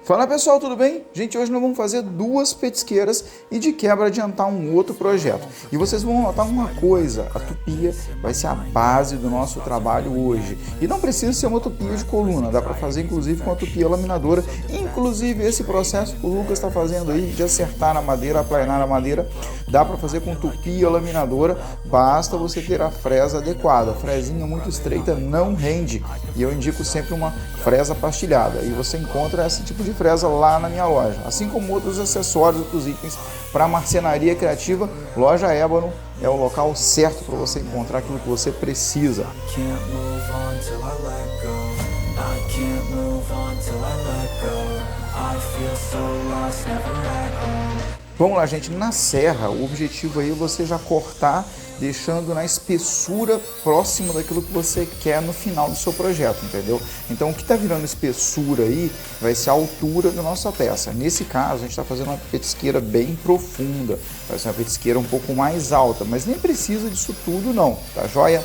Fala pessoal, tudo bem? Gente, hoje nós vamos fazer duas petisqueiras e de quebra adiantar um outro projeto. E vocês vão notar uma coisa, a tupia vai ser a base do nosso trabalho hoje. E não precisa ser uma tupia de coluna, dá para fazer inclusive com a tupia laminadora. Inclusive esse processo que o Lucas está fazendo aí de acertar na madeira, aplanar a madeira, dá para fazer com tupia laminadora, basta você ter a fresa adequada. A fresinha muito estreita não rende e eu indico sempre uma fresa pastilhada. E você encontra esse tipo de fresa lá na minha loja, assim como outros acessórios, outros itens para marcenaria criativa. Loja Ébano é o local certo para você encontrar aquilo que você precisa. Vamos lá, gente, na serra, o objetivo aí é você já cortar, deixando na espessura próxima daquilo que você quer no final do seu projeto, entendeu? Então, o que está virando espessura aí vai ser a altura da nossa peça. Nesse caso, a gente está fazendo uma petisqueira bem profunda, vai ser uma petisqueira um pouco mais alta, mas nem precisa disso tudo não, tá joia?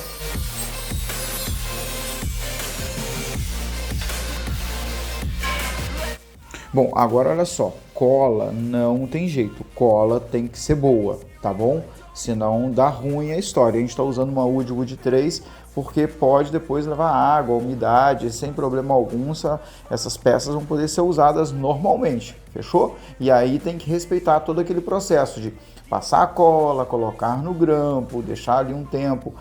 Bom, agora olha só, cola não tem jeito, cola tem que ser boa, tá bom? Senão dá ruim a história. A gente está usando uma Wood 3 porque pode depois levar água, umidade, sem problema algum, essas peças vão poder ser usadas normalmente, fechou? E aí tem que respeitar todo aquele processo de passar a cola, colocar no grampo, deixar ali um tempo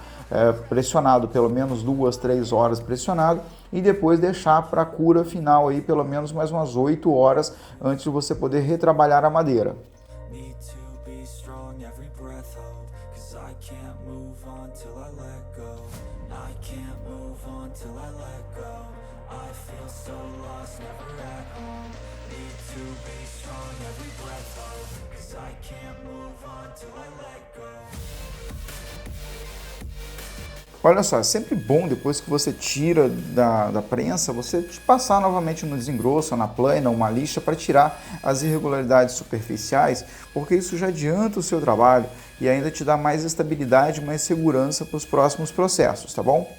pressionado, pelo menos 2, 3 horas pressionado, e depois deixar para a cura final aí pelo menos mais umas 8 horas antes de você poder retrabalhar a madeira. Olha só, é sempre bom depois que você tira da prensa, você passar novamente no desengrosso, na plana, uma lixa para tirar as irregularidades superficiais, porque isso já adianta o seu trabalho e ainda te dá mais estabilidade, mais segurança para os próximos processos, tá bom?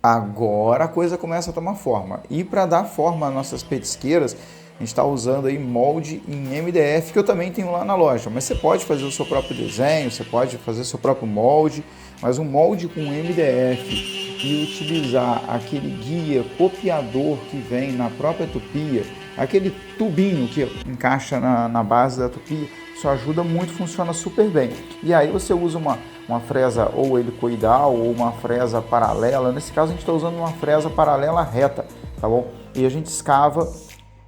Agora a coisa começa a tomar forma. E para dar forma às nossas petisqueiras, a gente está usando aí molde em MDF, que eu também tenho lá na loja. Mas você pode fazer o seu próprio desenho, você pode fazer o seu próprio molde, mas um molde com MDF e utilizar aquele guia copiador que vem na própria tupia, aquele tubinho que encaixa na base da tupia, isso ajuda muito, funciona super bem. E aí você usa uma fresa ou helicoidal ou uma fresa paralela. Nesse caso a gente está usando uma fresa paralela reta, tá bom? E a gente escava,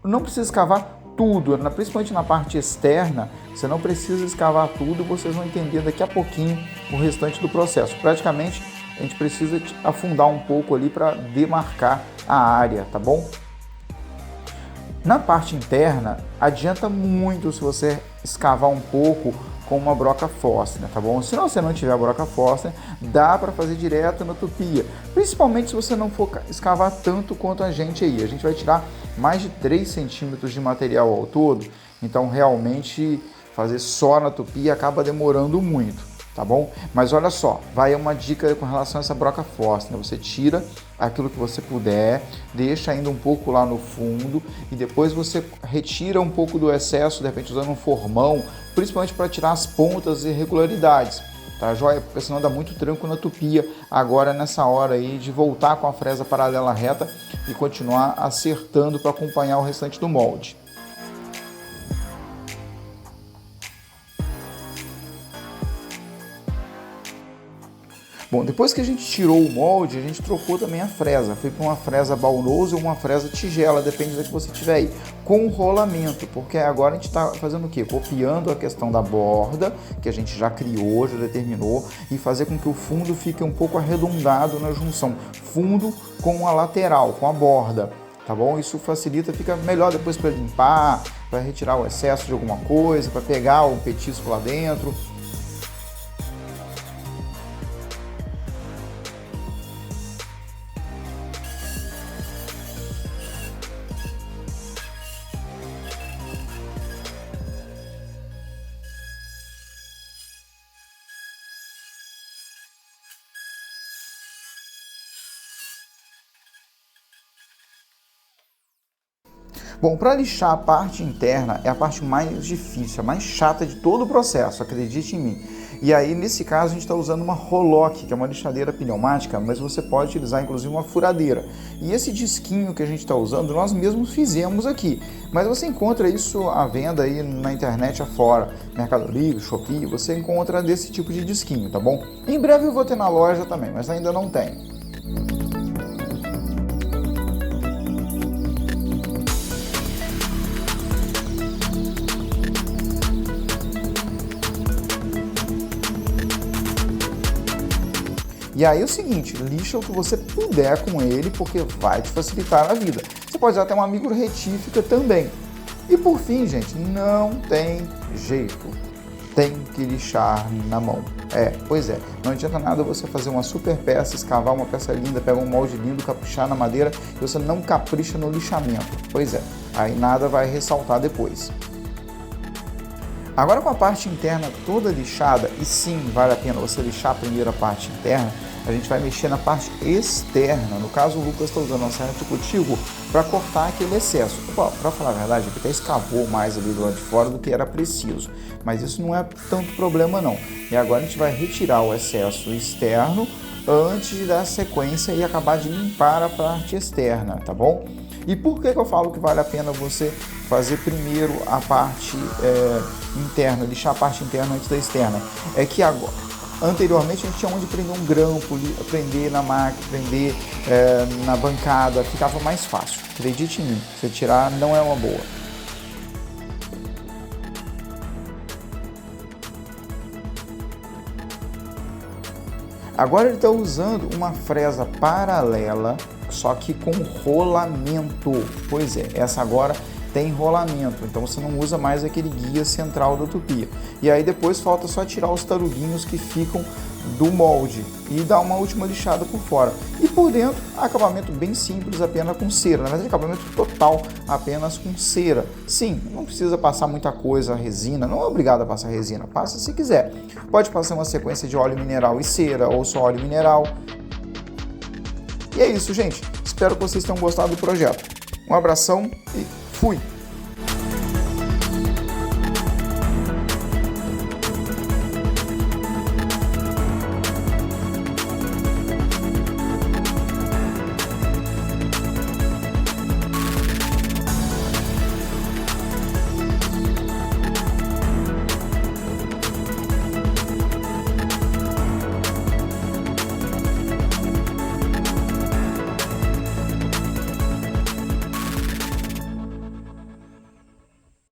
não precisa escavar tudo, principalmente na parte externa, você não precisa escavar tudo, vocês vão entender daqui a pouquinho o restante do processo. Praticamente a gente precisa afundar um pouco ali para demarcar a área, tá bom? Na parte interna, adianta muito se você escavar um pouco com uma broca Forstner, tá bom? Se você não tiver a broca Forstner, dá para fazer direto na tupia, principalmente se você não for escavar tanto quanto a gente aí. A gente vai tirar mais de 3 centímetros de material ao todo, então realmente fazer só na tupia acaba demorando muito, tá bom? Mas olha só, vai uma dica com relação a essa broca Forstner. Você tira aquilo que você puder, deixa ainda um pouco lá no fundo e depois você retira um pouco do excesso, de repente usando um formão, principalmente para tirar as pontas e irregularidades, tá joia? Porque senão dá muito tranco na tupia agora nessa hora aí de voltar com a fresa paralela reta e continuar acertando para acompanhar o restante do molde. Bom, depois que a gente tirou o molde, a gente trocou também a fresa. Foi para uma fresa Baunoso ou uma fresa tigela, depende da que você tiver aí. Com rolamento, porque agora a gente está fazendo o quê? Copiando a questão da borda, que a gente já criou, já determinou, e fazer com que o fundo fique um pouco arredondado na junção. Fundo com a lateral, com a borda, tá bom? Isso facilita, fica melhor depois para limpar, para retirar o excesso de alguma coisa, para pegar o petisco lá dentro. Bom, para lixar a parte interna é a parte mais difícil, a mais chata de todo o processo, acredite em mim. E aí, nesse caso, a gente está usando uma Roloc, que é uma lixadeira pneumática, mas você pode utilizar, inclusive, uma furadeira. E esse disquinho que a gente está usando, nós mesmos fizemos aqui. Mas você encontra isso à venda aí na internet afora, Mercado Livre, Shopee, você encontra desse tipo de disquinho, tá bom? Em breve eu vou ter na loja também, mas ainda não tem. E aí é o seguinte, lixa o que você puder com ele, porque vai te facilitar a vida. Você pode usar até uma micro retífica também. E por fim, gente, não tem jeito. Tem que lixar na mão. Pois é. Não adianta nada você fazer uma super peça, escavar uma peça linda, pegar um molde lindo, caprichar na madeira e você não capricha no lixamento. Pois é. Aí nada vai ressaltar depois. Agora com a parte interna toda lixada, e sim, vale a pena você lixar primeiro a parte interna, a gente vai mexer na parte externa. No caso, o Lucas está usando uma serra de cultivo para cortar aquele excesso. Para falar a verdade, ele até escavou mais ali do lado de fora do que era preciso, mas isso não é tanto problema não. E agora a gente vai retirar o excesso externo antes de dar sequência e acabar de limpar a parte externa, tá bom? E por que eu falo que vale a pena você fazer primeiro a parte interna, lixar a parte interna antes da externa? É que agora, anteriormente a gente tinha onde prender um grampo, prender na máquina, prender na bancada, ficava mais fácil. Acredite em mim, você tirar não é uma boa. Agora ele está usando uma fresa paralela, só que com rolamento. Pois é, essa agora tem rolamento, então você não usa mais aquele guia central da tupia. E aí depois falta só tirar os taruguinhos que ficam do molde e dar uma última lixada por fora. E por dentro, acabamento bem simples, apenas com cera. Na verdade, acabamento total, apenas com cera. Sim, não precisa passar muita coisa, resina, não é obrigado a passar resina, passa se quiser. Pode passar uma sequência de óleo mineral e cera, ou só óleo mineral. E é isso, gente. Espero que vocês tenham gostado do projeto. Um abração e fui!